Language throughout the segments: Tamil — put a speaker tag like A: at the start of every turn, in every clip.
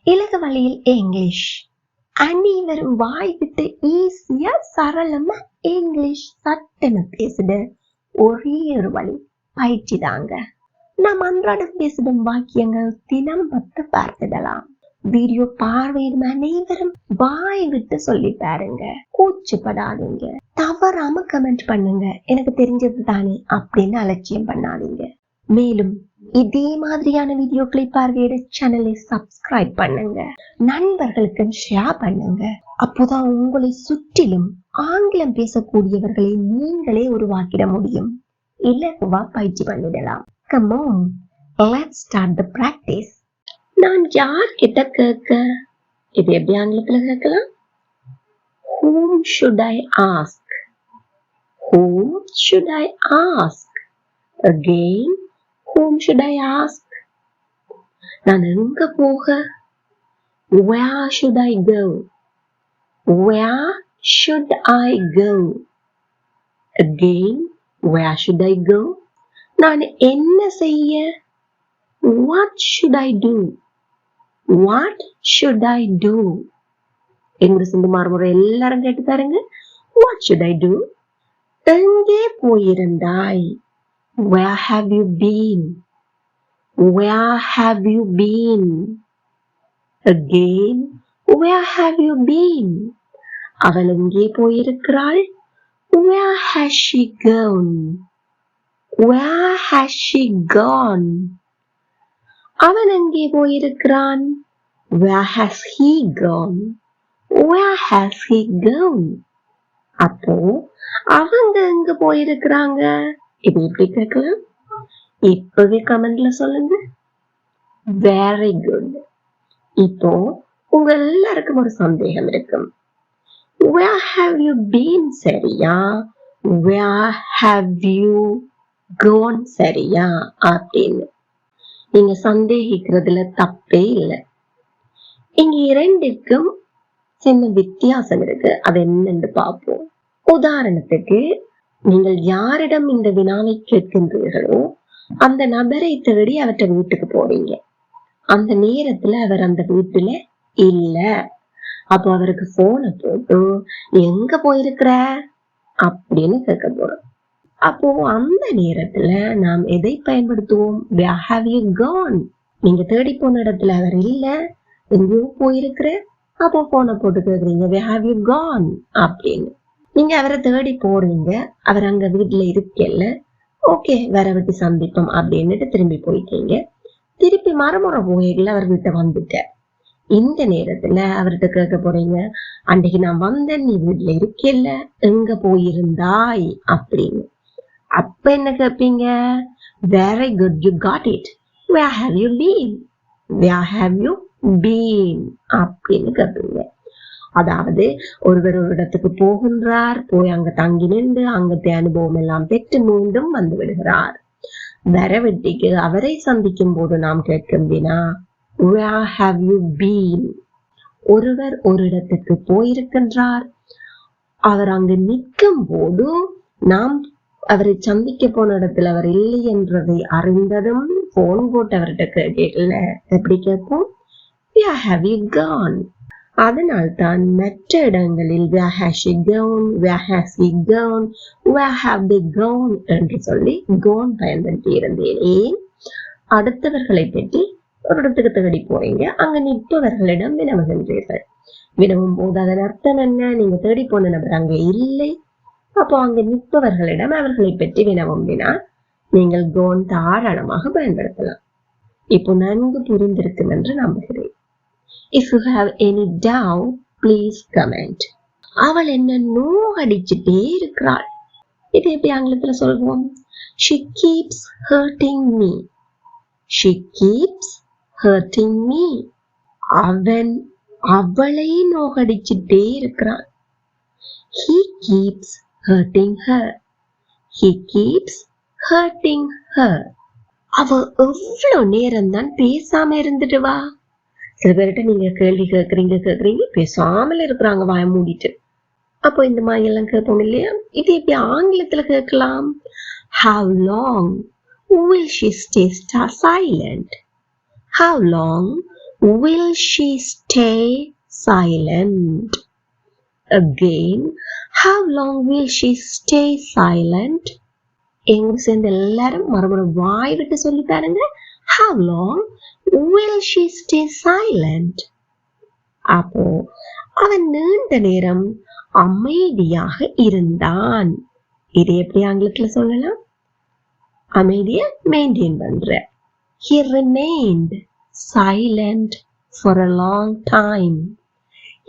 A: இலகு வழியில் இங்கிலீஷ். அனைவரும் வாய் விட்டு ஈஸியா சரளமா இங்கிலீஷ் சட்டென பேசுட ஒரே ஒரு வழி பயிற்சி தாங்க. நாம் அன்றாடம் பேசிடும் வாக்கியங்கள் தினம் 10 பார்த்துடலாம். வீடியோ பார்வையிடும் அனைவரும் வாய் விட்டு சொல்லி பாருங்க. கூச்சப்படாதீங்க. தவறாம கமெண்ட் பண்ணுங்க. எனக்கு தெரிஞ்சது தானே அப்படின்னு அலட்சியம் பண்ணாதீங்க. மேலும் இதே மாதிரியான வீடியோக்களை பார்வையிட சேனலை சப்ஸ்கிரைப் பண்ணுங்க. நண்பர்களுக்கு ஷேர் பண்ணுங்க. அப்போதான் உங்களை சுற்றிலும் ஆங்கிலம் பேசக்கூடியவர்களை நீங்களே உருவாக்கிட முடியும். இலகுவா பயிற்சி பண்ணிடலாம். Come on, let's start the practice. நான் யார்கிட்ட கேட்க? இது எப்படி ஆங்கிலத்துல கேட்கலாம்? Whom should I ask? Whom should I ask? Again, whom should I ask? நான் எங்க போக? Where should I go? Where should I go? Again, where should I go? நான் என்ன செய்ய? What should I do? What should I do? எங்க சிந்து மாறுமுறை எல்லாரும் கேட்டு பாருங்க. What should I do? எங்கே போயிருந்தாய்? Where have you been? Where have you been? Again, where have you been? அவள் எங்கே போயிருக்கிறாள்? Where has she gone? Where has she gone? அவன் எங்கே போயிருக்கிறான்? Where has he gone? Where has he gone? அப்போ அவங்க எங்க போயிருக்கிறாங்க? இது எப்படி கேட்கலாம்? இப்பவே கமெண்ட்ல சொல்லுங்க. Very good. இப்போ உங்க எல்லாருக்கும் ஒரு சந்தேகம் இருக்கும். Where have you been சரியா? Where have you gone சரியா அப்படின்னு நீங்க சந்தேகிக்கிறதுல தப்பே இல்லை. இங்க இரண்டுக்கும் சின்ன வித்தியாசம் இருக்கு. அது என்னன்னு பார்ப்போம். உதாரணத்துக்கு, நீங்கள் யாரிடம் இந்த வினாவை கேட்கின்றீர்களோ அந்த நபரை தேடி அவற்றை வீட்டுக்கு போறீங்க. அந்த நேரத்துல அவர் அந்த வீட்டுல இல்ல. அப்போ அவருக்கு போனை போட்டு எங்க போயிருக்கிற அப்படின்னு கேட்க போறோம். அப்போ அந்த நேரத்துல நாம் எதை பயன்படுத்துவோம்? Where have you gone? நீங்க தேடி போன இடத்துல அவர் இல்ல, எங்கேயோ போயிருக்கிற. அப்போ போனை போட்டு கேக்குறீங்க Where have you gone? அப்படின்னு. நீங்க அவரை தேடி போறீங்க, அவர் அங்க வீட்டுல இருக்கல. ஓகே, வேற விட்டு சந்திப்போம் அப்படின்னுட்டு திரும்பி போயிட்டீங்க. திருப்பி மறுமுறை போயில அவர் வீட்டை வந்துட்ட. இந்த நேரத்துல அவர்கிட்ட கேட்க போறீங்க, அன்றைக்கு நான் வந்தேன், நீ வீட்டுல இருக்கல, எங்க போயிருந்தாய் அப்படின்னு. அப்ப என்ன கேட்பீங்க? Very good, you got it. Where have you been? Where have you been? அப்படின்னு கேட்பீங்க. அதாவது ஒருவர் ஒரு இடத்துக்கு போகின்றார், போய் அங்க தங்கி நின்று அங்கத்தை அனுபவம் எல்லாம் பெற்று மீண்டும் வந்து விடுகிறார். வரவெட்டிக்கு அவரை சந்திக்கும் போது நாம் கேட்கும் வினா Where have you been? ஒருவர் ஒரு இடத்துக்கு போயிருக்கின்றார், அவர் அங்கு நிற்கும் போது நாம் அவரை சந்திக்க போன இடத்துல அவர் இல்லை என்றதை அறிந்ததும் போன் போட்டு அவர்கிட்ட கேட்கல. எப்படி கேட்போம்? Where have you gone? அதனால்தான் மற்ற இடங்களில் Where has she gone? Where has he gone? Where have they gone? என்று சொல்லி gone பயன்படுத்தி இருந்தேன். ஏன்? அடுத்தவர்களை பற்றி ஒரு இடத்துக்கு தேடி போறீங்க, அங்க நிற்பவர்களிடம் வினவுகின்றீர்கள். வினவும் போது அதன் அர்த்தம் என்ன? நீங்க தேடி போன நபர் அங்க இல்லை. அப்போ அங்க நிற்பவர்களிடம் அவர்களை பற்றி வினவும் வினா நீங்கள் கோன் தாராளமாக பயன்படுத்தலாம். இப்போ நன்கு புரிந்திருக்கும் என்று நம்புகிறேன். If you have any doubt, please comment. அவள் என்ன நோகடிச்சுட்டே இருக்கிறாள். இது எப்படி ஆங்கிலத்துல சொல்வோம்? She keeps hurting me. She keeps hurting me. அவன் அவளை நோகடிச்சுட்டே இருக்கிறான். He keeps hurting her. He keeps hurting her. அவ எவ்வளவு நேரம் தான் பேசாம இருந்துட்டு வா. சில பேர்கிட்ட நீங்க கேள்வி கேக்குறீங்க பேசாமல் இருக்கிறாங்க வாய மூடிட்டு. அப்போ இந்த மாதிரி எல்லாம் கேட்போம் இல்லையா? இது எப்படி ஆங்கிலத்துல கேட்கலாம்? How long will she stay silent? How long Will she stay silent? Again, how long will she stay silent? எங்க சேர்ந்து எல்லாரும் மறுபடியும் வாய் விட்டு சொல்லி பாருங்க. How long will she stay silent? அப்போ அவன் நீண்ட நேரம் அமைதியாக இருந்தான். இது எப்படி ஆங்கிலத்துல சொல்லலாம்? அமைதியை மெயின்டைன் பண்ற. He remained silent for a long time.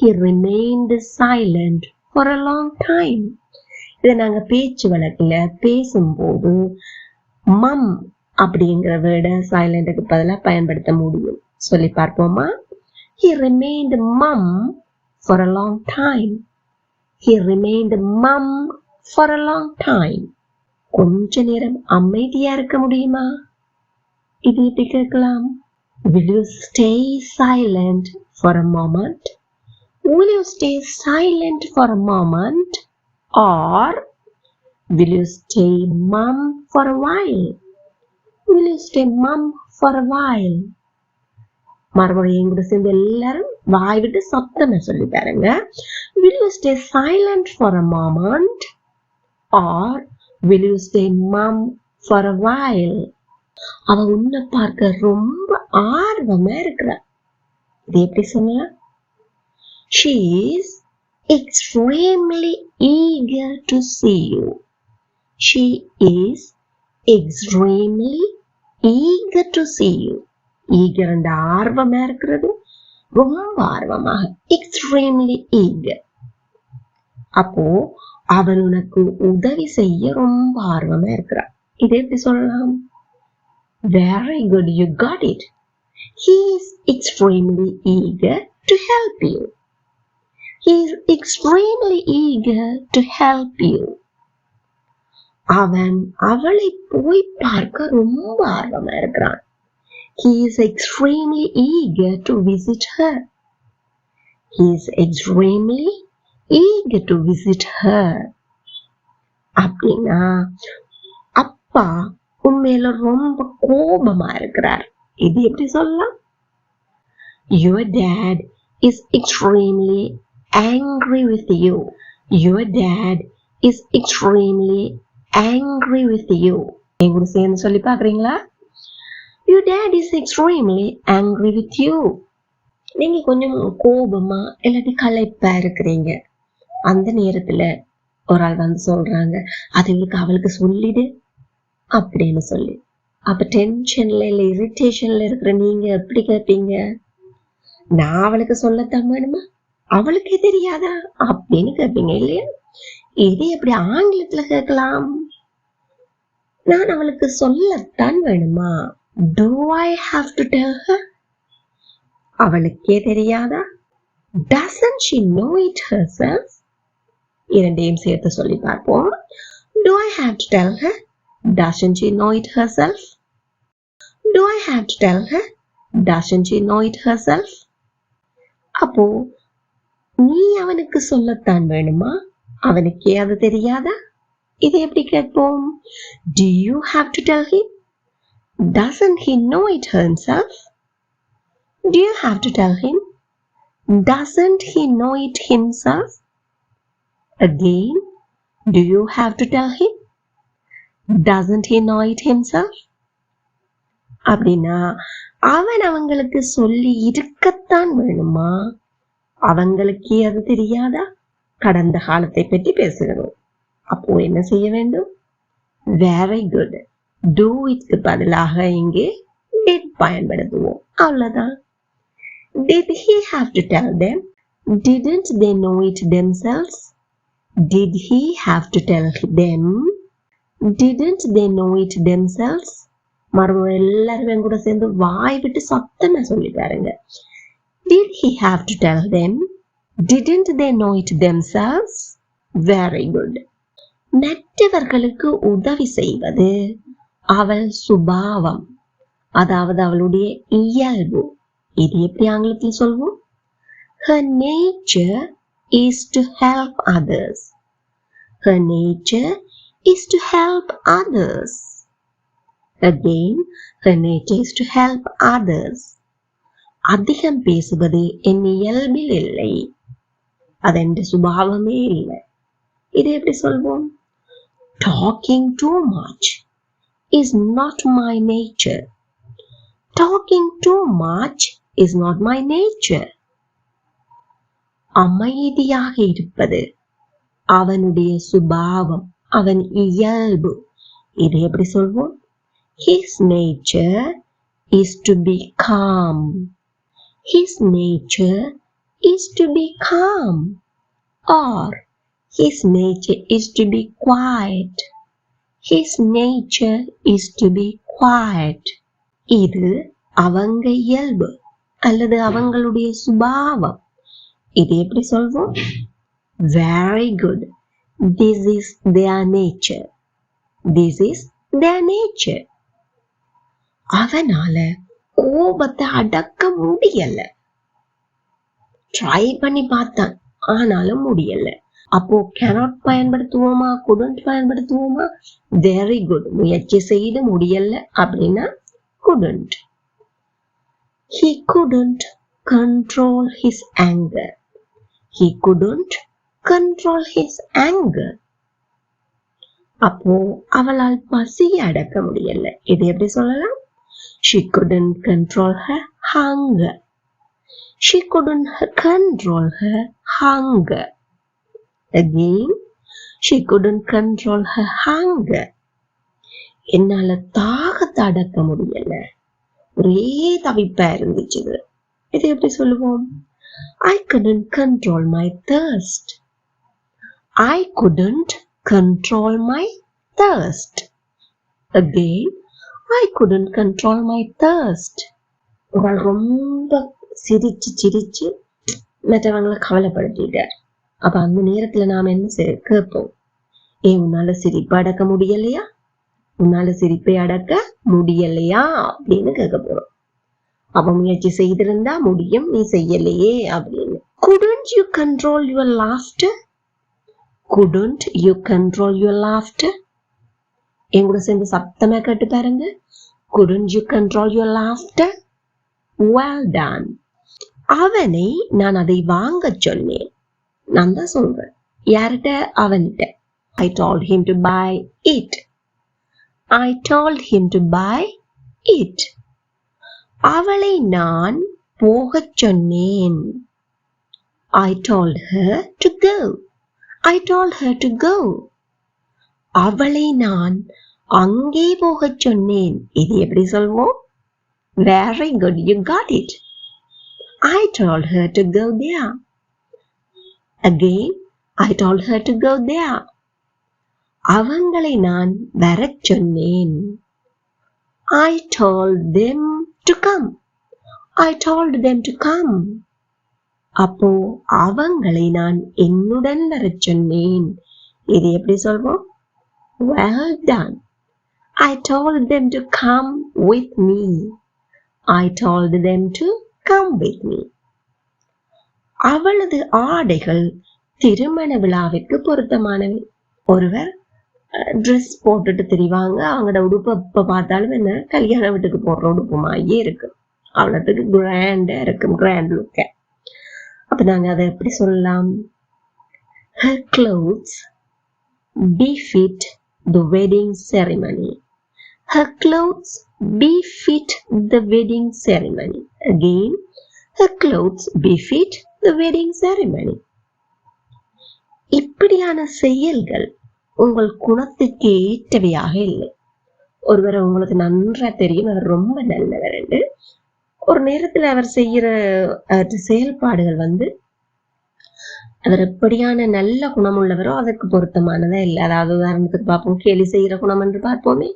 A: He remained silent for a long time. இதை நாங்க பேச்சு வழக்குல பேசும்போது மம் அப்படிங்கிற வேர்டை சைலண்ட்டுக்கு பதிலாக பயன்படுத்த முடியும். சொல்லி பார்ப்போமா? He remained mum for a long time. He remained mum for a long time. கொஞ்ச நேரம் அமைதியா இருக்க முடியுமா? இது எப்படி கேட்கலாம்? Will you stay silent for a moment? Will you stay silent for a moment? Or will you stay mum for a while? Will you stay mum for a while? மறுபடியும் எங்கூட சேர்ந்து எல்லாரும் வாய் விட்டு சத்தமா சொல்லி பாருங்க. Will you stay silent for a moment? Or will you stay mum for a while? அவ உன்னை பார்க்க ரொம்ப ஆர்வமா இருக்கிறா. இது எப்படி சொல்லலாம்? She is extremely eager to see you. She is extremely eager to see you. Eager and ஆர்வமா இருக்கிறது, ரொம்ப ஆர்வமாக. Extremely eager. அப்போ அவன் உனக்கு உதவி செய்ய ரொம்ப ஆர்வமா இருக்கிறா. இது எப்படி சொல்லலாம்? Very good, you got it. He is extremely eager to help you. He is extremely eager to help you. அவன் அவளை போய் பார்க்க ரொம்ப ஆர்வமா இருக்கிறான். He is extremely eager to visit her. He is extremely eager to visit her. அப்படின்னா அப்பா உண்மையில ரொம்ப கோபமா இருக்கிறார். இது எப்படி சொல்லலாம்? Your dad is extremely angry with you. Your dad is extremely angry with you. எங்கூட சேர்ந்து சொல்லி பார்க்குறீங்களா? Your dad is extremely angry with you. நீங்க கொஞ்சம் கோபமா இல்லாட்டி களைப்பா இருக்கிறீங்க. அந்த நேரத்துல ஒரு ஆள் வந்து சொல்றாங்க, அது அவளுக்கு சொல்லிடு அப்படின்னு சொல்லி. அப்ப டென்ஷன்ல இல்ல இரிட்டேஷன்ல இருக்கிற நீங்க எப்படி கேட்பீங்க? நான் அவளுக்கு சொல்லத்தான் வேணுமா, அவளுக்கே தெரியாதா அப்படின்னு கேட்பீங்க இல்லையா? இது எப்படி ஆங்கிலத்துல கேட்கலாம்? நான் அவளுக்கு சொல்லத்தான் வேணுமா? Do I have to tell her? அவளுக்கே தெரியாதா? Doesn't she know it herself? இரண்டையும் சேர்த்து சொல்லி பார்ப்போம். Do I have to tell her? Doesn't she know it herself? Do I have to tell her? Doesn't she know it herself? அப்போ நீ அவனுக்கு சொல்லத்தான் வேணுமா, அவனுக்கே அது தெரியாதா? இதை எப்படி கேட்போம்? Do you have to tell him? Doesn't he know it himself? Do you have to tell him? Doesn't he know it himself? Again, do you have to tell him? Doesn't he know it himself? அப்படின்னா அவன் அவங்களுக்கு சொல்லி இருக்கத்தான் வேணுமா, அவங்களுக்கே அது தெரியாதா? கடந்த காலத்தை பற்றி பேசுகிறோம். அப்போ என்ன செய்ய வேண்டும்? Very good. Do itக்கு பதிலாக இங்கே did பயன்படுத்துவோம். அவ்வளவுதான். Did he have to tell them? Didn't they know it themselves? Did he have to tell them? Didn't they know it themselves? மறுபடியும் எல்லாரும் கூட சேர்ந்து வாய் விட்டு சத்தமா சொல்லி பாருங்க. Did he have to tell them? Didn't they know it themselves? Very good. மற்றவர்களுக்கு உதவி செய்வது அவள் சுபாவம், அதாவது அவளுடைய இயல்பு. இது எப்படி ஆங்கிலத்தில் சொல்வோம்? Her nature is to help others. Her nature is to help others. Again, her nature is to help others. அதிகம் பேசுவது என் இயல்பில் இல்லை, அது என் சுபாவமே இல்லை. இதை எப்படி சொல்வோம்? Talking too much is not my nature. Talking too much is not my nature. அமைதியாக இருப்பது அவனுடைய சுபாவம், அவன் இயல்பு. இதை எப்படி சொல்வோம்? His nature is to be calm. His nature is to be calm. Or his nature is to be quiet. His nature is to be quiet. இது அவங்க இயல்பு அல்லது அவங்களுடைய சுபாவம். இது எப்படி சொல்வோம்? Very good. This is their nature. This is their nature. அவனால கோபத்தை அடக்க முடியல. ட்ரை பண்ணி பார்த்தான், ஆனாலும் முடியல. அப்போ cannot பயன்படுத்துவோமா, couldn't பயன்படுத்துவோமா? Very good. முயற்சி செய்து முடியல அப்படின்னா couldn't. He couldn't control his anger. He couldn't control his anger. அப்போ அவளால் பசியை அடக்க முடியல. இது எப்படி சொல்லலாம்? She couldn't control her hunger. She couldn't control her hunger. Again, she couldn't control her hunger. என்னால தாகத்தை அடக்க முடியல, ஒரே தவிப்பா இருந்துச்சு. இது எப்படி சொல்லுவோம்? I couldn't control my thirst. I couldn't control my thirst. Again, I couldn't control my thirst. ரொம்ப சிரிச்சு மற்றவங்களை கவலைப்படுத்திட்டார். அப்ப அந்த நேரத்துல நாம என்ன கேட்போம்? உன்னால சிரிப்பை அடக்க முடியலையா, உன்னால சிரிப்பை அடக்க முடியலையா அப்படின்னு கேட்க போறோம். அப்ப முயற்சி செய்திருந்தா முடியும், நீ செய்யலையே அப்படின்னு. Couldn't you control your laughter? Couldn't you control your laughter? என் கூட சேர்ந்து சத்தமா கேட்டு பாருங்க. Couldn't you control your laughter? Well done. அவனை நான் அதை வாங்க சொன்னேன். நான் தான் சொல்றேன். யார்கிட்ட? அவன்கிட்ட. I told him to buy it. I told him to buy it. அவளை நான் போகச் சொன்னேன். I told her to go. I told her to go. அவளை நான் அங்கே போகச் சொன்னேன். இது எப்படி சொல்வோம்? Very good, you got it. I told her to go there. Again, I told her to go there. அவங்களை நான் வரச் சொன்னேன். I told them to come. I told them to come. அப்போ அவங்களை நான் என்னுடன் வரச் சொன்னேன். இது எப்படி சொல்வோம்? Well done. I told them to come with me. I told them to come with me. அவளது ஆடைகள் திருமண விழாவிற்கு பொருத்தமானவை. ஒருவர் ட்ரெஸ் போட்டுட்டு தெரிவாங்க, அவங்களோட உடுப்பு எப்ப பார்த்தாலும் என்ன கல்யாண வீட்டுக்கு போடுற உடுப்பு மாதிரியே இருக்கு. அவ்வளவுக்கு கிராண்டா இருக்கும், கிராண்ட் லுக்க. அப்ப நாங்க அதை எப்படி சொல்லலாம்? Her clothes befit the wedding ceremony. Her clothes befit the wedding ceremony. Again, her clothes befit the wedding ceremony. இப்படியான செயல்கள் உங்கள் குணத்துக்கு ஏற்றவையாக இல்லை. ஒருவர் உங்களுக்கு நன்றா தெரியும், அவர் ரொம்ப நல்லவர் என்று. ஒரு நேரத்தில் அவர் செய்யற செயல்பாடுகள் அவர் எப்படியான நல்ல குணம் உள்ளவரோ அதற்கு பொருத்தமானதா இல்லை. அதாவது உதாரணத்துக்கு பார்ப்போம், கேலி செய்யற குணம் என்று பார்ப்போமே.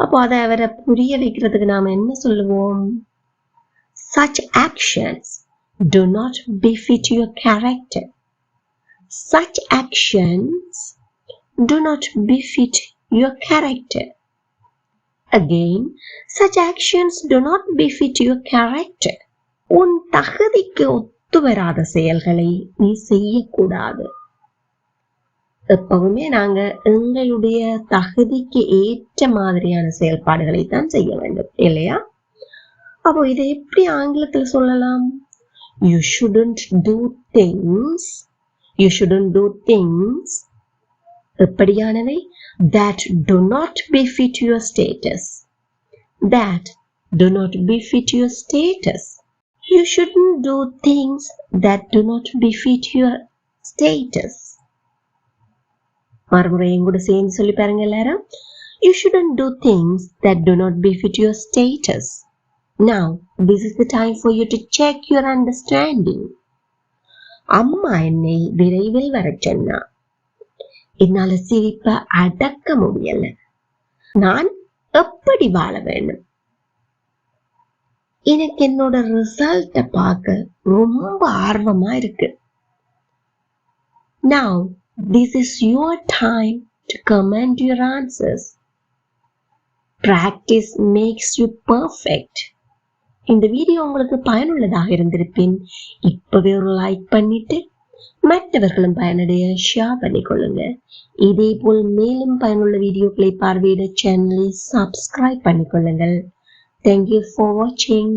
A: அப்போ அதை அவரை புரிய வைக்கிறதுக்கு நாம என்ன சொல்லுவோம்? Such actions do not befit your character. Such actions do not befit your character. Again, such actions do not befit your character. உன் தகுதிக்கு ஒத்து வராத செயல்களை நீ செய்யக்கூடாது. எப்பவுமே நாங்க எங்களுடைய தகுதிக்கு ஏற்ற மாதிரியான செயல்பாடுகளை தான் செய்ய வேண்டும், இல்லையா? அப்போ இதை எப்படி ஆங்கிலத்தில் சொல்லலாம்? You shouldn't do things. You shouldn't do things. எப்படியானவை? That do not befit your status. That do not befit your status. You shouldn't do things that do not befit your status. மறுமுறையும் கூட சேர்ந்து சொல்லி பாருங்க எல்லாரும். You shouldn't do things that do not befit your status. Now, this is the time for you to check your understanding. அம்மா என்னை விரைவில் வரச் சொன்னா. என்னால சிரிப்ப அடக்க முடியல. நான் எப்படி வாழ வேண்டும்? எனக்கு என்னோட ரிசல்ட்ட பார்க்க ரொம்ப ஆர்வமா இருக்கு. Now, this is your time to comment your answers. Practice makes you perfect. இந்த வீடியோ உங்களுக்கு பயனுள்ளதாக இருந்திருப்பின் இப்பவே ஒரு லைக் பண்ணிட்டு மற்றவர்களும் பயனடைய ஷேர் பண்ணிக்கொள்ளுங்க. இதே போல் மேலும் பயனுள்ள வீடியோக்களை பார்வையிட சேனலை subscribe பண்ணிக்கொள்ளுங்கள். Thank you for watching.